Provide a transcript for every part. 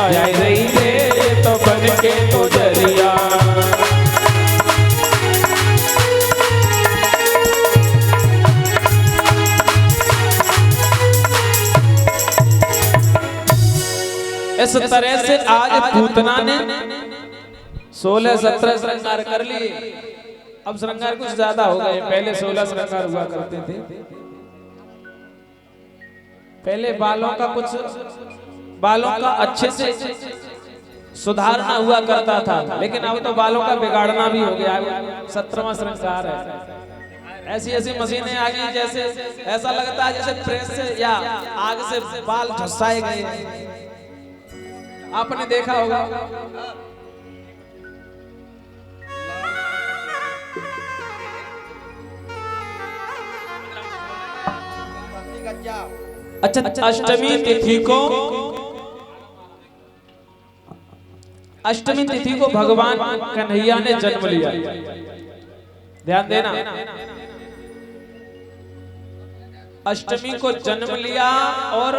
जाए रही है तो बन के गुजरिया। इस तरह से आज पूतना ने 16-17 श्रृंगार कर लिए। अब श्रृंगार कुछ ज्यादा हो गए, पहले 16 श्रृंगार हुआ करते थे। पहले बालों का अच्छे से सुधारना हुआ करता था, लेकिन अब तो बालों का बिगाड़ना भी हो गया। 17वां श्रृंगार है। ऐसी ऐसी मशीनें आ गई जैसे ऐसा लगता है जैसे प्रेस से या आग से बाल झुस्साए गए। आपने देखा होगा। अच्छा, अष्टमी तिथि को भगवान कन्हैया ने जन्म लिया। ध्यान देना, अष्टमी को जन्म लिया और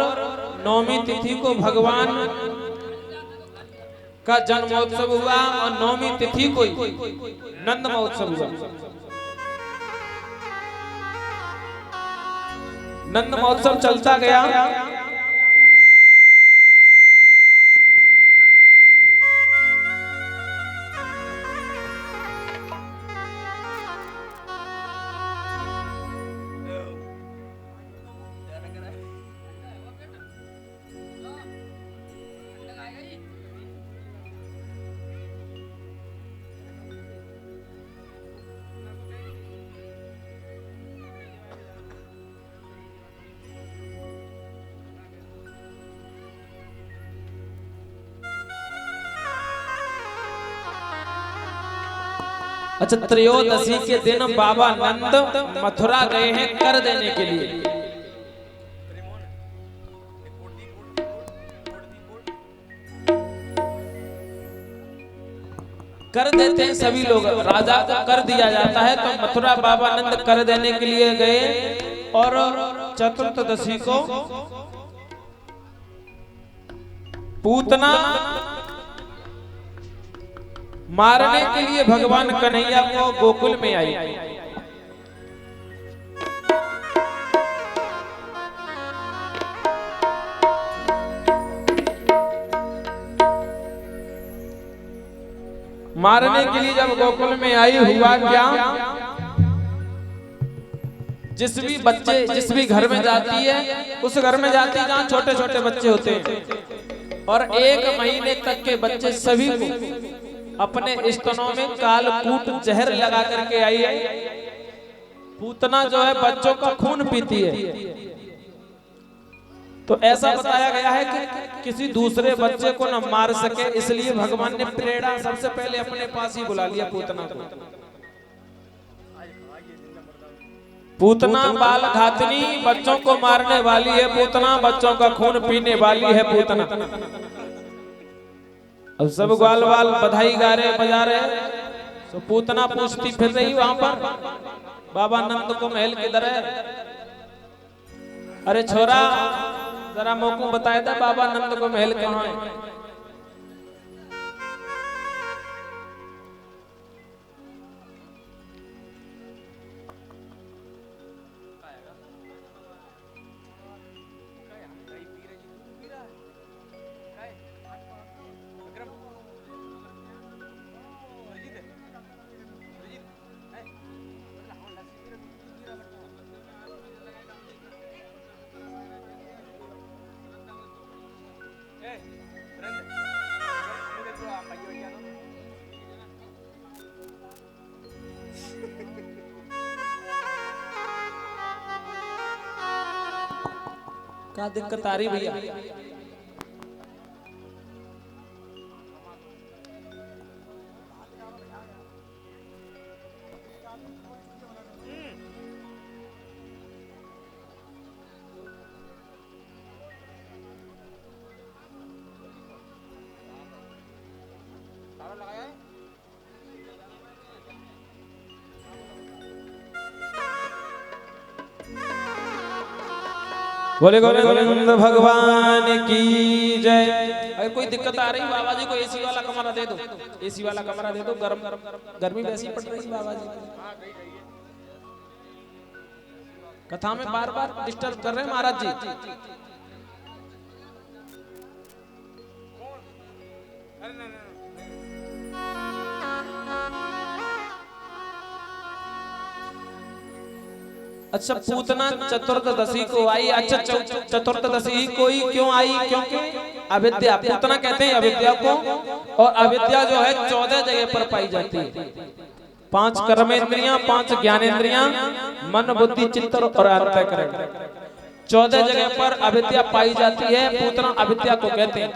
9वीं तिथि को भगवान का जन्मोत्सव हुआ और 9वीं तिथि को नंद महोत्सव हुआ। नंद महोत्सव चलता गया। अच्छा, त्रयोदशी के दिन बाबा नंद मथुरा गए हैं कर देने के लिए। कर देते हैं सभी लोग, राजा को कर दिया जाता है, तो मथुरा बाबा नंद कर देने के लिए गए। और चतुर्दशी को पूतना मारने के लिए भगवान कन्हैया को गोकुल में आई। मारने के लिए जब गोकुल में आई, हुआ क्या, जिस भी घर में जाती है, उस घर में जाती है जहाँ छोटे छोटे बच्चे होते हैं, और 1 महीने तक के बच्चे सभी को अपने स्तनों में कालकूट जहर लगा करके आई। पूतना जो है बच्चों का खून पीती है। तो ऐसा बताया गया है कि किसी दूसरे बच्चे को न मार सके, इसलिए भगवान ने प्रेरणा सबसे पहले अपने पास ही बुला लिया पूतना को। पूतना बाल घातनी, बच्चों को मारने वाली है पूतना, बच्चों का खून पीने वाली है पूतना। अब सब ग्वाल वाल बधाई गा रहे बजा रहे, तो पूतना पूछती फिर रही वहां पर, बाबा नंद को महल किधर है? अरे छोरा, जरा मोको बताया था बाबा नंद को महल कहाँ है? क्या दिक्कत आ रही भैया? बोले गोविंद भगवान की जय। अगर कोई दिक्कत आ रही बाबा जी को एसी वाला कमरा दे दो, एसी वाला कमरा दे दो, गर्मी वैसी पड़ रही है बाबा जी। कथा में बार बार डिस्टर्ब कर रहे हैं महाराज जी। अच्छा, पूतना चतुर्दशी को आई। अच्छा, चतुर्दशी को ही क्यों आई? क्योंकि अविद्या, पूतना कहते हैं अविद्या को, और अविद्या जो है 14 जगह पर पाई जाती है। 5 कर्मेंद्रियां, 5 ज्ञानेंद्रियां, मन बुद्धि चित्त और अंतःकरण, 14 जगह पर अविद्या पाई जाती है। पूतना अविद्या को कहते हैं।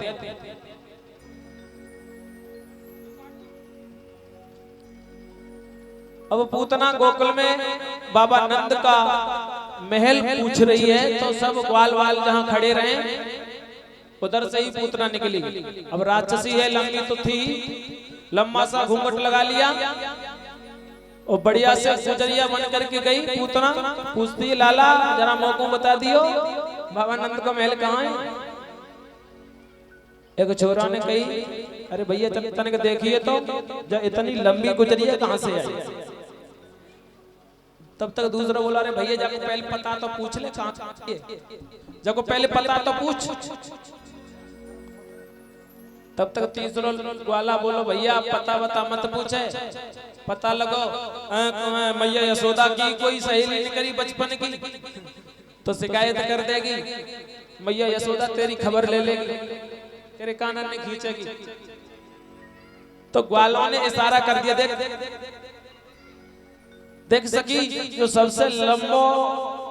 अब पूतना गोकुल में बाबा नंद का महल पूछ रही है, तो सब ग्वाल वाल जहां खड़े रहे उधर से ही पूतना निकली। अब राक्षसी है, लंबी तो थी, लंबा सा घूंघट लगा लिया और बढ़िया से गुजरिया बन करके गई। पूतना पूछती है, लाला जरा मौको बता दियो, बाबा नंद का महल कहाँ है? एक छोरा ने कही, अरे भैया जब तक देखिए तो जब इतनी लंबी गुजरिया कहाँ से आई? तब तक दूसरा बोला, अरे भैया जाको पहले पता तो पूछ ले कहाँ है, जाको पहले पता तो पूछ। तब तक तीसरा वाला बोलो, भैया पता बता मत पूछे, पता लगो मैया यशोदा की कोई सहेली नहीं करी बचपन की तो शिकायत कर देगी, मैया यशोदा तेरी खबर ले लेगी, तेरे कानन में खींचेगी। तो ग्वालों ने इशारा कर दिया, देख सकी जो सबसे लंबो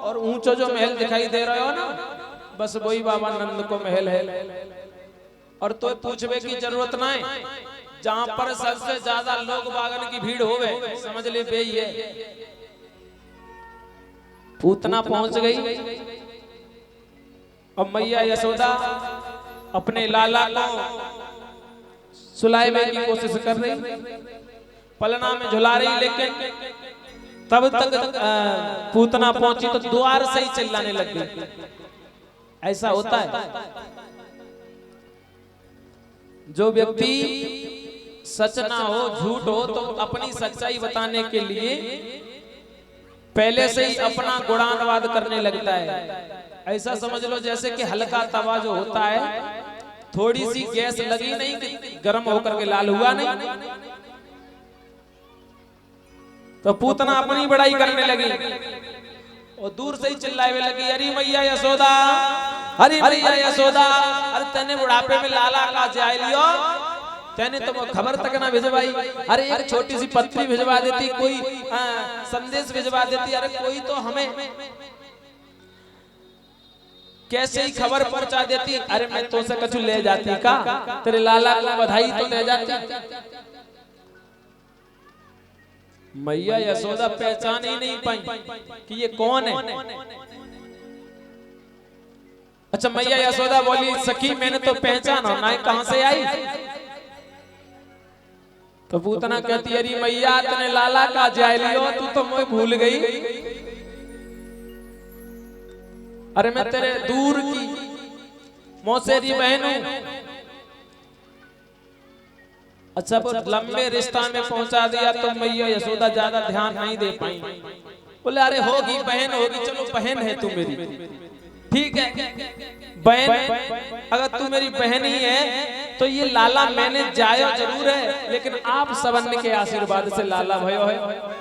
और ऊंचो जो महल दिखाई दे रहे हो ना, बस वही बाबा नंद को महल है। और तो पूछवे की जरूरत ना है, जहां पर सबसे ज्यादा लोग बागन की भीड़ होवे समझ ले बे ही है। पूतना पहुंच गई। अब मैया यशोदा अपने लाला को सुलाने की कोशिश कर रही, पलना में झुला रही, लेकिन तब तक पूतना पहुंची तो द्वार से ही चिल्लाने लग गई। ऐसा होता है, जो व्यक्ति सच ना हो, झूठ हो, तो अपनी सच्चाई बताने के लिए पहले से ही अपना गुणानुवाद करने लगता है। ऐसा समझ लो जैसे कि हल्का तवा जो होता है, थोड़ी सी गैस लगी नहीं कि गर्म होकर के लाल हुआ नहीं। तो पूतना अपनी बड़ाई करने लगी और दूर से ही चिल्लाए लगी, अरे मैया यशोदा, अरे मैया यशोदा, अरे तेने बुढ़ापे में लाला का जाय लियो, तेने तो खबर तक ना भिजवाई। अरे एक छोटी सी पत्री भिजवा देती, कोई संदेश भिजवा देती, अरे कोई तो हमें कैसे ही खबर पहुंचा देती। अरे मैं तो से कछु ले जाती का, तेरे लाला को बधाई तो ले जाती। मैया यशोदा पहचान ही नहीं पाई कि ये कौन है। अच्छा, मैया यशोदा बोली, सखी मैंने तो पहचाना ना, कहां से आई? तो पूतना कहती, अरे मैया तने लाला का जाय लियो, तू तो मुझे भूल गई। अरे मैं तेरे दूर की मौसेरी बहन हूं। अच्छा, लंबे रिश्ता में पहुंचा दिया तो मैया यशोदा ज्यादा ध्यान नहीं दे पाई। बोले, अरे होगी बहन होगी, चलो बहन है तू मेरी, ठीक है बहन, अगर तू मेरी बहन ही है तो ये लाला मैंने जाया जरूर है, लेकिन आप सबन के आशीर्वाद से लाला भयो है।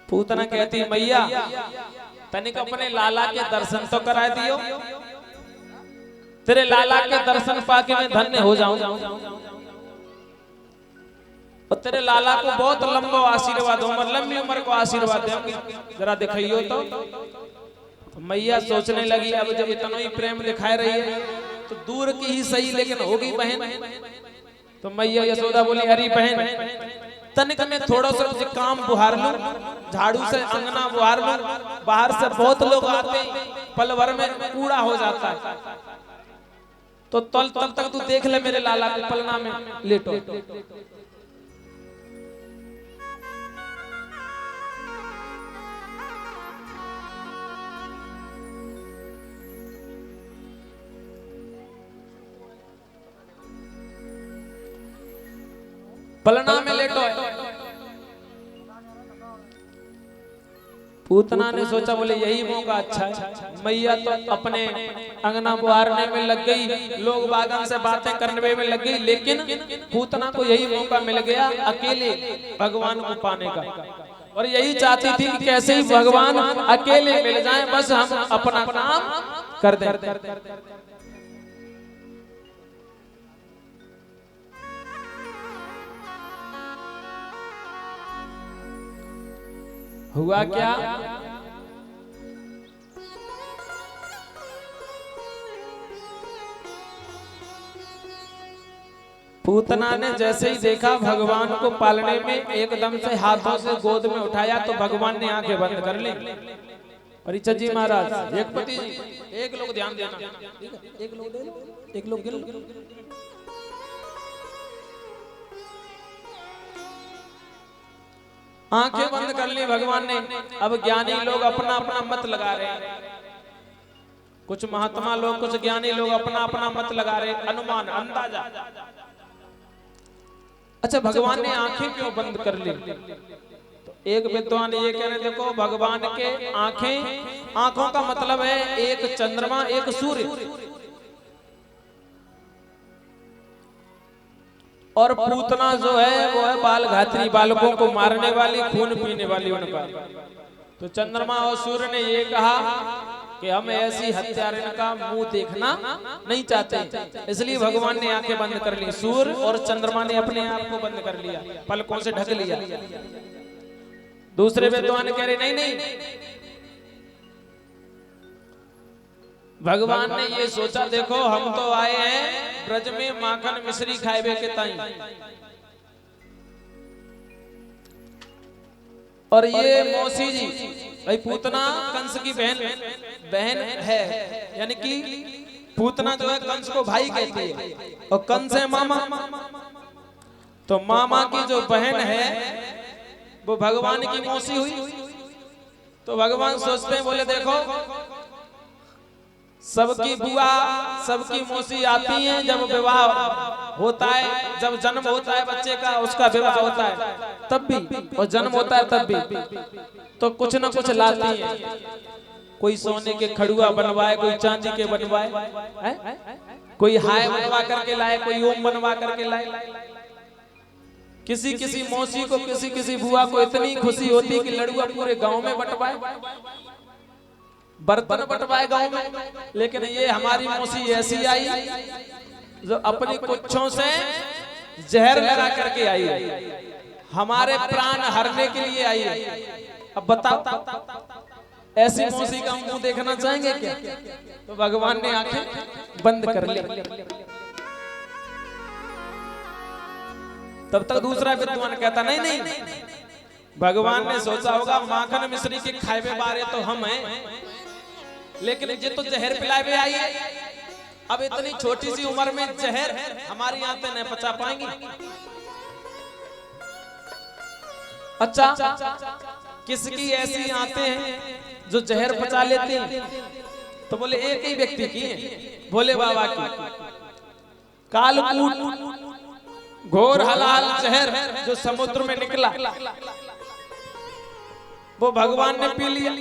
पूतना कहती, मैया तनिक अपने लाला के दर्शन तो करा दियो, तेरे लाला के दर्शन पाके मैं धन्य हो जाऊं, और तेरे लाला को बहुत लंबा आशीर्वाद हो, लंबी उम्र को आशीर्वाद दूंगी, जरा दिखाइयो तो। मैया सोचने लगी, अब जब इतना ही प्रेम दिखाई रही है तो दूर की ही सही, लेकिन होगी बहन। तो मैया यशोदा बोली, अरे बहन तनिक में थोड़ा सा कुछ काम बुहार लूं, झाड़ू से अंगना बुहार लूं, बाहर से बहुत लोग आते हैं, पल भर में कूड़ा हो जाता है। तो तब तक तू देख ले मेरे लाला को पलना में लेटो। पलना में लेटो। पूतना ने सोचा बोले यही मौका अच्छा है। मैया तो अपने अंगना बुहारने में लग गई, लोग बागन से बातें करने में लग गई, लेकिन पूतना को यही मौका मिल गया अकेले भगवान को पाने का। और यही चाहती थी कि कैसे ही भगवान अकेले मिल जाएं, बस हम अपना काम कर दें। हुआ क्या? पूतना ने जैसे ही देखा भगवान को पालने में, एकदम से हाथों से गोद में उठाया तो भगवान ने आंखें बंद कर ली। परीक्षित जी महाराज, एक पति एक लोग ध्यान देना, एक लोग दे लो, एक लोग गिर लो। आंखें बंद कर ली भगवान ने। अब ज्ञानी लोग अपना अपना मत लगा रहे हैं, कुछ महात्मा लोग, कुछ ज्ञानी लोग अपना अपना मत लगा रहे, अनुमान, अंदाजा। अच्छा, भगवान ने आंखें क्यों बंद कर ली? तो एक विद्वान ये कह रहे, देखो भगवान के आंखों का मतलब है एक चंद्रमा, एक सूर्य, और पूतना जो है वो है बाल घातरी, बालकों को मारने वाली, खून पीने वाली उनका। तो चंद्रमा और सूर्य ने ये कहा कि हम ऐसी हत्यारिन का मुंह देखना नहीं चाहते, इसलिए भगवान ने आंखें बंद कर ली। सूर्य और चंद्रमा ने अपने आप को बंद कर लिया, पलकों से ढक लिया। दूसरे विद्वान कह रहे नहीं नहीं, भगवान ने ये सोचा, देखो हम तो आए हैं ब्रज में माखन मिश्री खाएबे के ताई, और ये मौसी जी भाई पूतना कंस की बहन है, यानी कि पूतना जो है कंस को भाई कहती है, और कंस है मामा। तो मामा की जो बहन है वो भगवान की मौसी हुई। तो भगवान सोचते हैं, बोले देखो सबकी बुआ, सबकी मौसी आती हैं जब विवाह होता है, जब जन्म होता है बच्चे का, उसका विवाह होता है तब भी, और जन्म होता है तब भी, तो कुछ न कुछ लाती हैं। कोई सोने के खड़ुआ बनवाए, कोई चांदी के बनवाए, कोई हाय बनवा करके लाए, कोई ओम बनवा करके लाए। किसी किसी मौसी को, किसी किसी बुआ को इतनी खुशी होती कि लड़ुआ पूरे गांव में बंटवाए, बर्तन बंटवाए गांव में। लेकिन ये हमारी मौसी ऐसी आई जो अपनी कुच्छों से जहर लगा करके आई, हमारे प्राण हरने के लिए आई। अब बताओ ऐसी मौसी का मुंह देखना चाहेंगे क्या? तो भगवान ने आंखें बंद कर ली। तब तक दूसरा विद्वान कहता नहीं नहीं, भगवान ने सोचा होगा माखन मिश्री के खाए बारे तो हम हैं, लेकिन ये तो जहर पिलाए हुए आई है, अब इतनी छोटी सी उम्र में जहर हमारी आंतें नहीं पचा पाएंगी। अच्छा, किसकी ऐसी आंतें हैं जो जहर पचा लेती हैं? तो बोले एक ही व्यक्ति की है, भोले बाबा की। कालकूट घोर हलाल जहर जो समुद्र में निकला, वो भगवान ने पी लिया।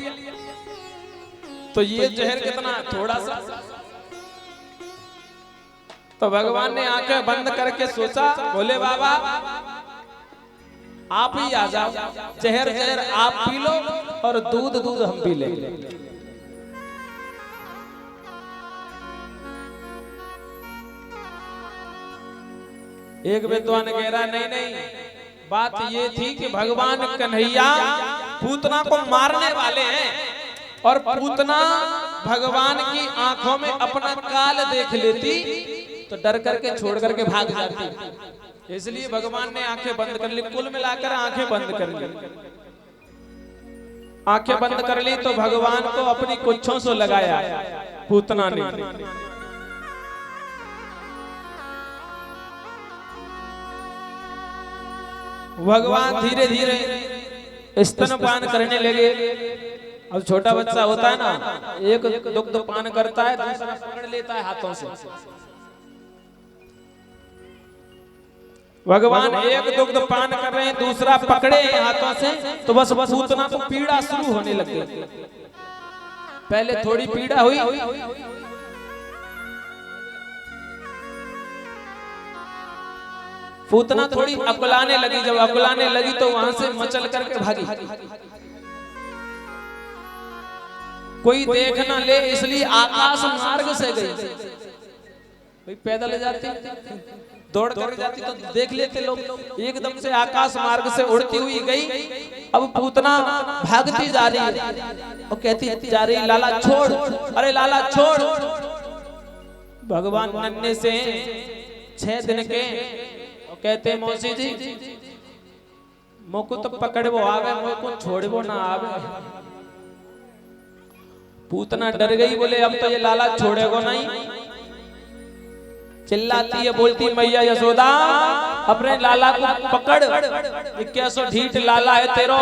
तो ये जहर कितना, थोड़ा सा। तो भगवान ने आंखें बंद करके सोचा, भोले बाबा आप ही आ जाओ, जहर जहर आप पी लो और दूध दूध हम पी लेंगे। एक विद्वान कह रहा नहीं नहीं, बात ये थी कि भगवान कन्हैया पूतना को मारने वाले हैं, और पूतना भगवान की आंखों में अपना काल देख लेती तो डर करके छोड़ करके भाग जाती। इसलिए भगवान ने आंखें बंद कर ली, कुल मिलाकर आंखें बंद कर ली। आंखें बंद कर ली तो भगवान को अपनी कुच्छों से लगाया पूतना ने। भगवान धीरे धीरे स्तनपान करने लगे। अब छोटा बच्चा होता है ना, एक दुग्ध पान करता है, दूसरा पकड़ लेता है हाथों से। भगवान एक दुग्ध पान कर रहे हैं, दूसरा पकड़े हाथों से, तो बस पूतना को पीड़ा शुरू होने लग गई। पहले थोड़ी पीड़ा हुई, पूतना थोड़ी अकुलाने लगी। जब अकुलाने लगी तो वहां से मचल करके भागी। कोई देख ना ले इसलिए आकाश मार्ग से गई। भाई पैदल जाती, दौड़ कर जाती तो देख लेते लोग। एकदम से आकाश मार्ग से उड़ती हुई गई। अब पूतना भागती जा रही है और कहती जा रही, लाला छोड़, अरे लाला छोड़। भगवान नन्हे से 6 दिन के कहते, मौसी जी मोको तो पकड़बो आवे, मोको छोड़बो ना आवे। पूतना डर गई, बोले अब तो ये लाला छोड़ेगो नहीं। चिल्लाती है, बोलती मैया यशोदा अपने लाला को पकड़, ये कैसो ढीठ लाला है तेरो,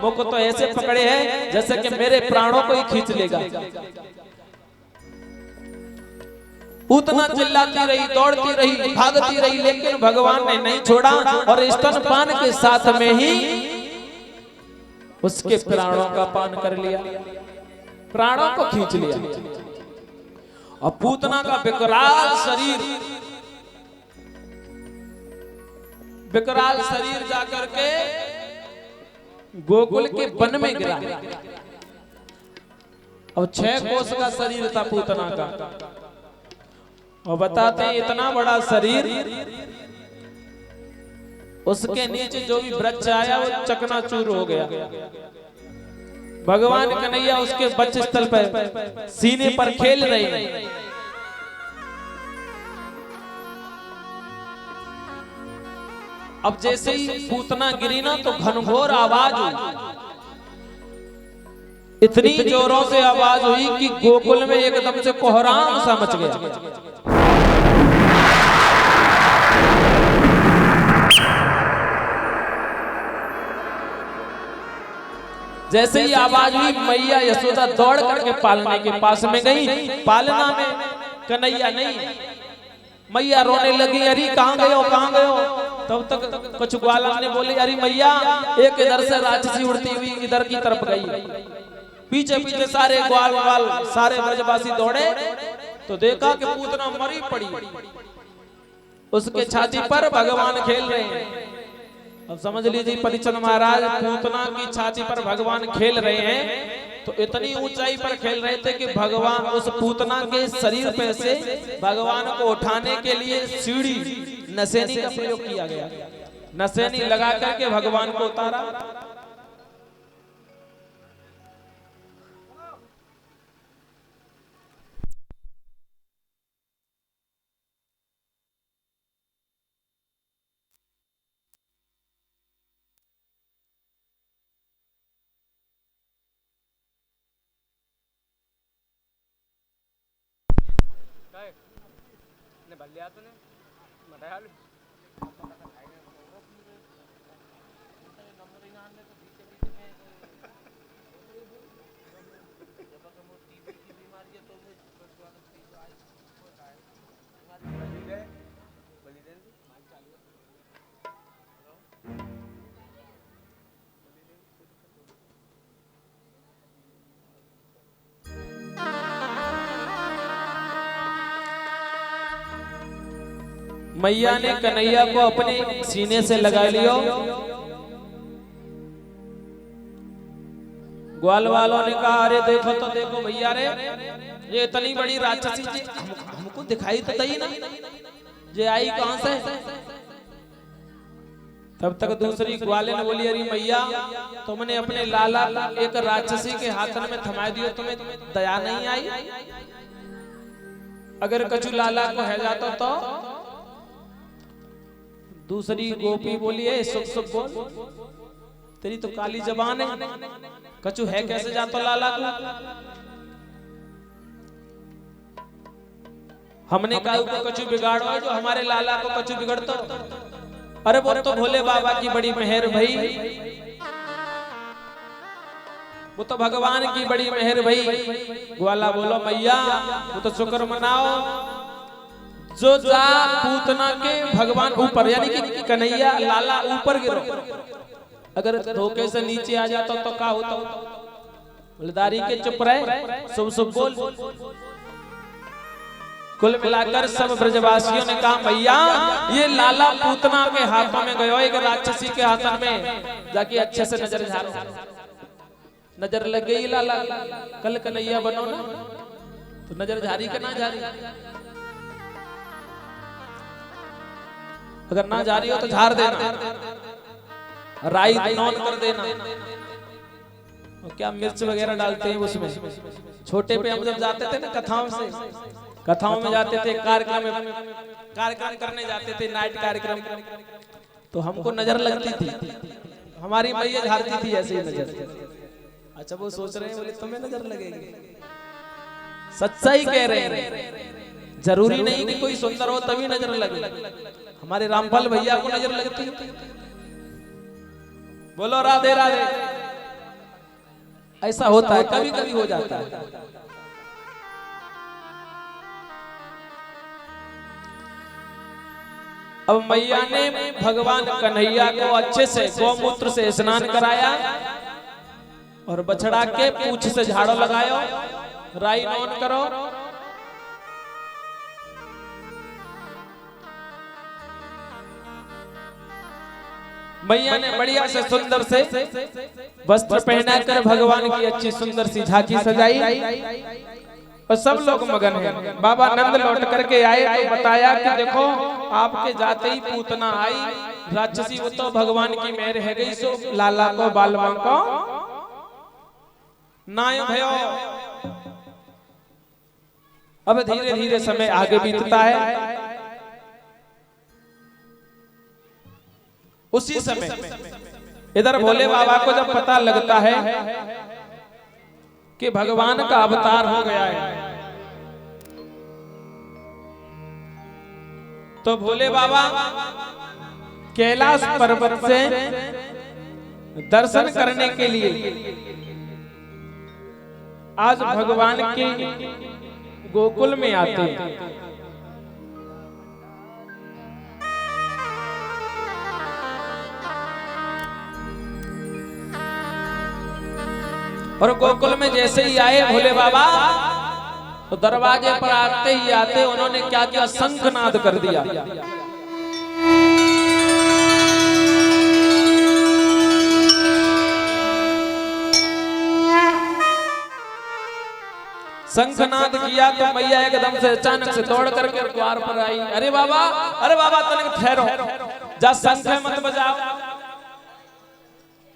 मोको तो ऐसे पकड़े है जैसे कि मेरे प्राणों को ही खींच लेगा। पूतना चिल्लाती रही, दौड़ती रही, भागती रही, लेकिन भगवान ने नहीं छोड़ा और स्तनपान के साथ में ही उसके प्राणों का पान कर लिया, प्राणों को खींच लिया। और पूतना का विकराल शरीर जाकर के गोकुल के वन में गिरा। और 6 कोस का शरीर था पूतना का। और बताते हैं इतना बड़ा शरीर, उसके नीचे जो भी वृक्ष आया वो चकनाचूर हो गया। भगवान कन्हैया उसके वक्षस्थल पर सीने पर खेल रहे हैं। अब जैसे ही पूतना गिरी ना तो घनघोर आवाज हुई। इतनी जोरों से आवाज हुई कि गोकुल में एकदम से कोहराम सा मच गया। जैसे ही आवाज हुई, मैया यशोदा दौड़ करके पालना के पास में गई। पालना में कन्हैया नहीं, मैया रोने लगी, अरे कहाँ गए हो, कहाँ गए हो। तब तक कुछ ग्वालन ने बोले, अरे मैया एक इधर से राक्षसी उड़ती हुई इधर की तरफ गई। पीछे पीछे सारे ग्वाल सारे ब्रजवासी दौड़े तो देखा कि पूतना मरी पड़ी, उसके छाती पर भगवान खेल रहे हैं। अब समझ लीजिए परीक्षण महाराज पूतना की छाती पर भगवान खेल रहे हैं, तो इतनी ऊंचाई पर खेल रहे थे कि भगवान उस पूतना के शरीर पे से भगवान को उठाने के लिए सीढ़ी नसेनी का प्रयोग किया गया। नसेनी लगा करके भगवान को उतारा। मैया ने कन्हैया को अपने सीने से लगा लियो। ग्वाल वालों ने कहा, अरे देखो तो देखो भैया रे, ये इतनी बड़ी राक्षसी जी हमको दिखाई तो दई ना, ये आई कहां से। तब तक दूसरी ग्वाले ने बोली, अरे मैया तुमने अपने लाला एक राक्षसी के हाथन में थमा दियो, तुम्हें दया नहीं आई। अगर कछु लाला को है जाता तो दूसरी गोपी बोली है सुख सुख बोल, तेरी तो काली जबान है, कछु है कैसे जातो लाला को। हमने कहा कछु बिगाड़ो जो हमारे लाला को कछु बिगड़तो। अरे वो तो भोले बाबा की बड़ी मेहर भई, वो तो भगवान की बड़ी मेहर भई। ग्वाला बोलो मैया वो तो शुक्र मनाओ जो जा पूतना के भगवान ऊपर, यानी कि कन्हैया लाला ऊपर गिरो। अगर धोखे से नीचे आ जाता तो क्या होता। बोलदारी के चुप रहे, शुभ शुभ बोल। कुल मिलाकर सब ब्रजवासियों ने कहा मैया ये लाला पूतना के हाथों में गयो, एक राक्षसी के हाथों में जाके अच्छे से नजर झाड़ो। नजर लग गई लाला, कल कन्हैया बनो ना तो नजर झारी के ना झारी, अगर ना झारी हो तो झाड़ देना, राई नॉन कर देना। और क्या मिर्च वगैरह डालते हैं उसमें। छोटे पे हम जब जाते थे ना कथाओं में जाते थे, कार्यक्रम करने जाते थे, नाइट कार्यक्रम, तो हमको नजर लगती थी, हमारी मैया झाड़ती थी ऐसे ही नजर। अच्छा वो सोच रहे हैं बोले तुम्हें नजर लगेगी, सच्चाई कह रहे हैं। जरूरी नहीं कि कोई सुंदर हो तभी नजर लगे, हमारे रामपाल भैया को नजर लगती है। बोलो राधे राधे। ऐसा होता है, कभी कभी हो जाता है। अब मैया ने भगवान कन्हैया को अच्छे से गौमूत्र से स्नान कराया और बछड़ा के पूंछ से झाड़ो लगायो, राई नॉन करो। मैया ने बढ़िया से सुंदर से वस्त्र पहनाकर भगवान की अच्छी सुंदर सी झांकी सजाई और सब लोग मगन हैं। बाबा नंद लौट करके आए तो बताया कि देखो आपके जाते ही पूतना आई राक्षसी, वो तो भगवान की मेहर है गई, सो लाला को बालवा को नाय भयो। अब धीरे धीरे समय आगे बीतता है। उसी समय इधर भोले बाबा को जब पता लगता है कि भगवान का अवतार हो गया है, तो भोले बाबा कैलाश पर्वत से दर्शन करने के लिए आज भगवान के गोकुल में आते हैं। और गोकुल में जैसे ही आए भोले बाबा तो दरवाजे पर आते ही आते उन्होंने क्या किया, शंखनाद कर दिया। शंखनाद किया तो मैया एकदम से अचानक से दौड़ करके द्वार पर आई। अरे बाबा तनिक ठहरो, जा शंख मत बजाओ,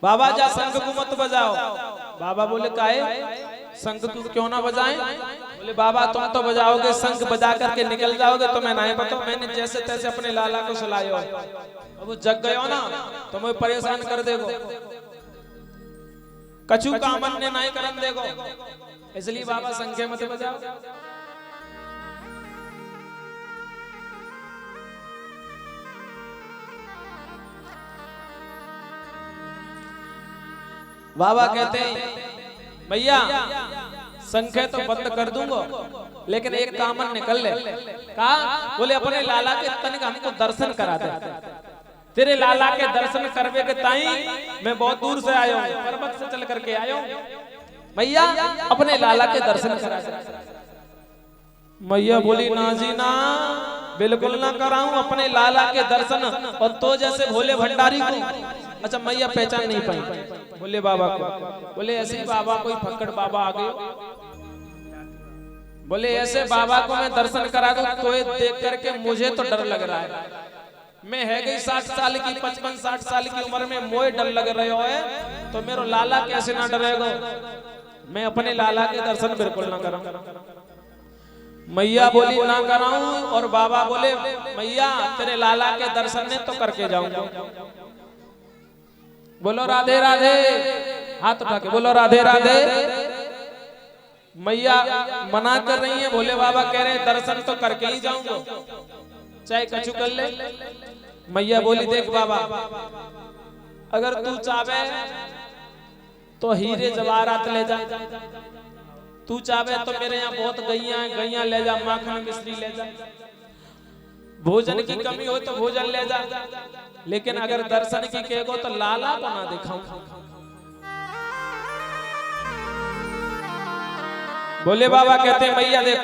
बाबा जा शंख को मत बजाओ। बाबा बोले काहे शंख क्यों ना बजाएं? बोले बाबा तुम तो बजाओगे, शंख बजा करके निकल जाओगे तो मैं नहीं बताऊं, मैंने जैसे तैसे अपने लाला को सुलायो, अब वो जग गयो ना तो मैं परेशान कर देगो, कछु कामन ने नहीं करन देगो, इसलिए बाबा शंख मत बजाओ। बाबा कहते हैं भैया शंख तो बंद कर दूंगा, लेकिन एक कामन निकल ले। कहा? बोले अपने लाला के तनिक हमको दर्शन करा दे, तेरे लाला के दर्शन करवे के ताई मैं बहुत दूर से आया हूँ, पर्वत से चल करके आया हूँ, भैया अपने लाला के दर्शन करा दे। मैया बोली ना जी ना, बिल्कुल ना कराऊं अपने लाला के दर्शन, और तो जैसे भोले भंडारी को। अच्छा मैया पहचान नहीं पाई भोले बाबा को। बोले ऐसे ही बाबा कोई फक्कड़ बाबा आ गए। बोले ऐसे बाबा को मैं दर्शन करा दूं तो ये देख करके मुझे तो डर लग रहा है, मैं है गई 60 साल की, 55-60 साल की उम्र में मोए डर लग रहे हो है, तो मेरा लाला कैसे ना डरेगा, मैं अपने लाला के दर्शन बिल्कुल ना करूं। मैया बोली ना कराऊं, और बाबा बोले मैया तेरे लाला के दर्शन ने तो करके जाऊंगा। बोलो राधे राधे, हाथ उठा के बोलो राधे राधे। मैया मना कर रही है, भोले बाबा कह रहे हैं दर्शन तो करके ही जाऊंगा, चाहे कछु कर ले। मैया बोली देख बाबा, अगर तू चाहे तो हीरे जवाहरात ले जा, तू चाहे तो मेरे यहाँ बहुत गैया ले जा, माखन मिश्री ले जा, भोजन की कमी हो तो भोजन ले जा, लेकिन अगर दर्शन की कहो तो लाला को ना दिखाऊं। बोले बाबा कहते मैया देख,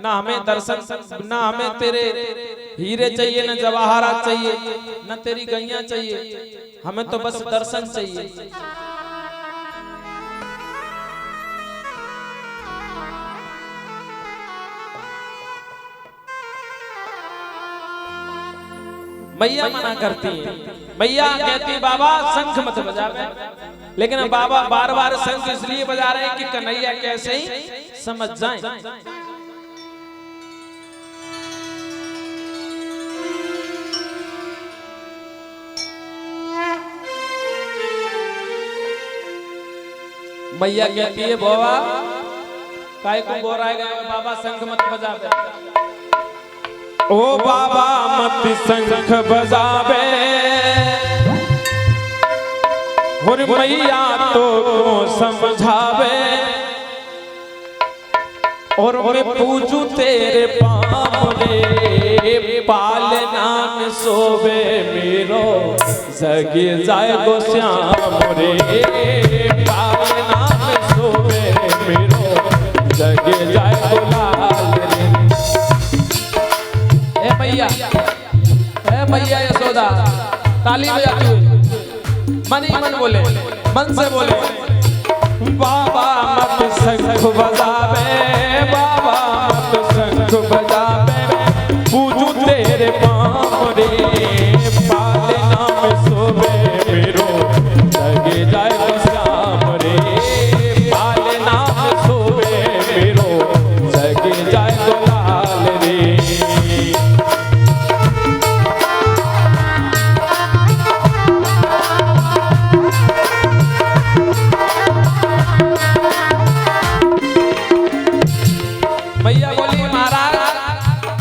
ना हमें दर्शन, ना हमें तेरे हीरे चाहिए, ना जवाहरात चाहिए, ना तेरी गैया चाहिए, हमें तो बस दर्शन चाहिए। मैया मना करती है, मैया कहती बाबा शंख मत बजावे, लेकिन बाबा बार बार शंख इसलिए बजा रहे हैं कि कन्हैया कैसे ही समझ जाएं। मैया कहती है बाबा काय को बोल रहा है बाबा शंख मत बजावे, ओ बाबा मत शंख बजावे, और मैया तो समझावे, और मैं पूजू तेरे पाँव रे, पालना में सोवे मेरो, जगे जाए गो श्याम रे, पालना में सोवे मेरो, जगे जाए गो लाल रे। मैया यशोदा ताली बजाती हुई मन ही मन बोले, मन से बोले बाबा मत शंख बजावे, बाबा मत शंख बजावे, पूजू तेरे पाँव रे, पालना में सोवे मेरो, जगे जाए गो श्याम रे, पालना में सोवे मेरो, जगे जाए गो लाल रे। मैया बोली महाराज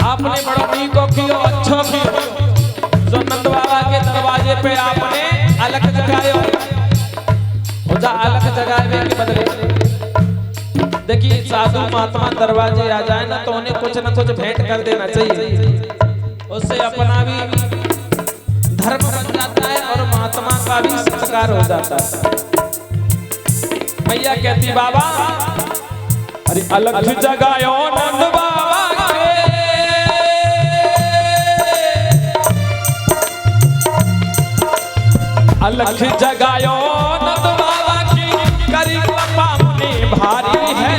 आपने बड़ो नी को कियो, अच्छो कियो, जो नंद बाबा के दरवाजे पे आपने अलग जगायो, जा अलग जगावे के बदले देखिए साधु महात्मा दरवाजे आ जाए ना तो उन्हें कुछ न कुछ भेंट कर देना चाहिए, उससे अपना भी धर्म बन जाता है और महात्मा का भी सत्कार हो जाता है। मैया कहती बाबा अरे अलग जगायो नंद बाबा के, अलग जगायो नंद बाबा की, करी कृपा मुनि भारी है,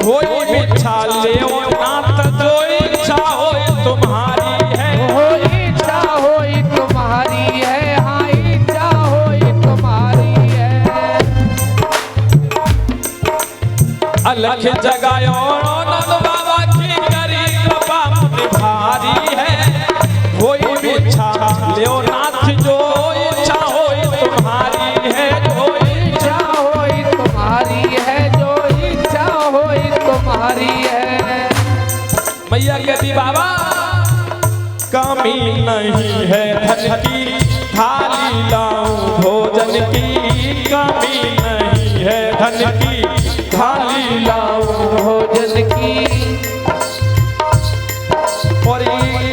कोई इच्छा ले नाथ, जो इच्छा हो तुम्हारी है, हो इच्छा हो तुम्हारी है, हाँ इच्छा हो तुम्हारी है, अलग जगायो नंद बाबा की, करी कृपा मुनि भारी है, कोई इच्छा ले नाथ, जो इच्छा हो तुम्हारी है, जो इच्छा हो तुम्हारी है, जो इच्छा हो तुम्हारी है। मैया कहती बाबा कमी नहीं है धन की, थाली लाऊं भोजन की, कमी नहीं है धन की, थाली लाऊं भोजन की, और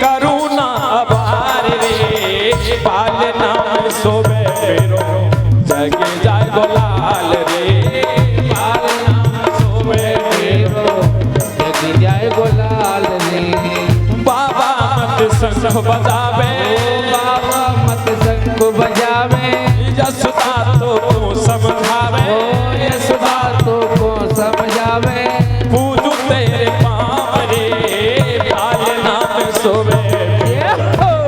करुणा अबार रे, पालना में सोवे मेरो, जगे जाए गो लाल रे, पालना में सोवे मेरो, जग जाए गो लाल रे। बाबा मत शंख बजावे, बाबा मत शंख बजावे, यशोदा तो समझावे, यशोदा तो को समझावे, पूजू तेरे पाँव रे, पालना में सोवे,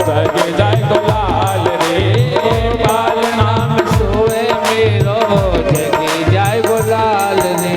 जगे जाए गो लाल रे, पालना में सोए मेरो, जग जाए गो लाल रे।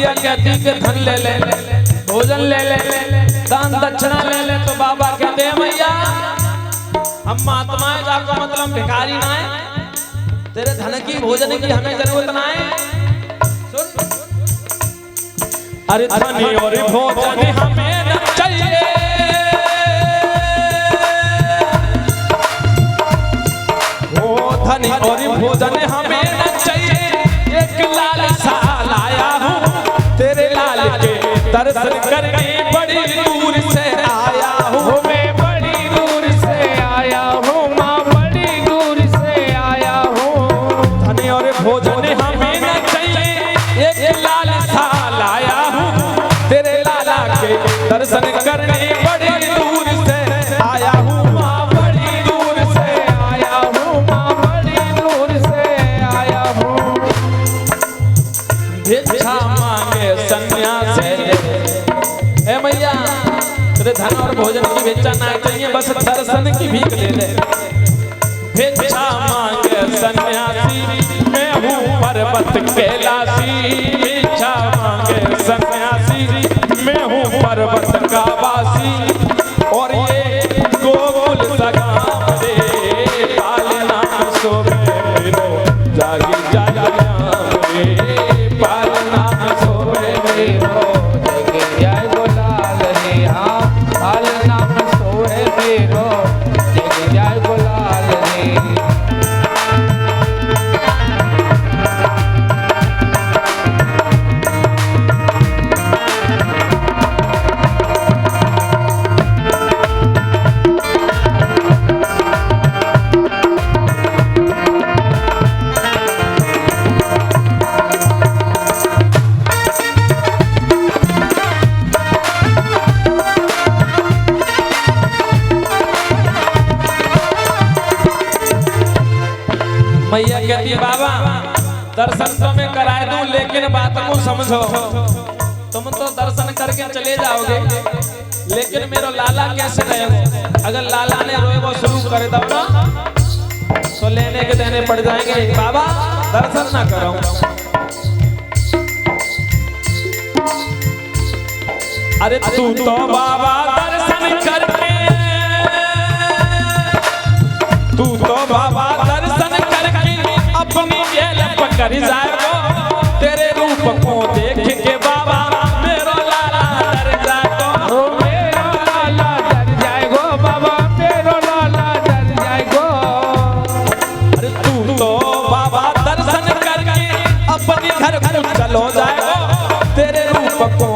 मैया कहती कि धन ले ले, भोजन ले ले, दान दक्षिणा ले ले। तो बाबा कहते हैं मैया हम महात्माएं जाको मतलब भिखारी ना है, तेरे धन की भोजन की हमें जरूरत ना है। सुन, अरे धन और भोजन हमें न चाहिए, ओ धन और भोजन हमें न चाहिए, एक लाल सा लाया हूँ तेरे लाल के दर्शन करने बड़ी दूर से आया हूँ। मैं बड़ी दूर से आया हूँ, माँ बड़ी दूर से आया हूँ। धन और भोजन हमें न चाहिए, एक लाल सा लाया हूँ तेरे लाला के दर्शन करने बड़ी दूर से आया हूँ। माँ बड़ी दूर से आया हूँ, माँ बड़ी दूर से आया हूँ। भिक्षा मांगे सन्यासी, ए मैया तेरे धन और भोजन की भिक्षा ना चाहिए, बस दर्शन की भीख ले ले। भिक्षा मांगे सन्यासी, मैं हूँ पर्वत कैलाशी। भिक्षा मांगे सन्यासी, मैं हूँ पर्वत का वासी, और ये गोकुल सगाम रे पालना सोबेरो जागी जागा रे पालना सोबेरो। जगे जय गुलाल रे, हाँ पाल नाम सोहे मेरो, जगे जय गुलाल रे। मैया कहती है बाबा दर्शन तो मैं कराए दूं, लेकिन बात को समझो। तुम तो दर्शन करके चले जाओगे, लेकिन मेरा लाला कैसे रहेगा? अगर लाला ने रोए वो शुरू कर दो ना तो लेने के देने पड़ जाएंगे। बाबा दर्शन ना करो, अरे तू तो बाबा दर्शन करके, तू तो बाबा दर्शन करके अपनी जेल पकड़ जाएगो। तेरे रूप को देख के बाबा मेरो लाला डर जाएगो। मेरो लाला डर जाएगो बाबा, मेरो लाला डर जाएगो। अरे तू तो बाबा दर्शन करके अपने घर को चलो जाएगो। तेरे रूप को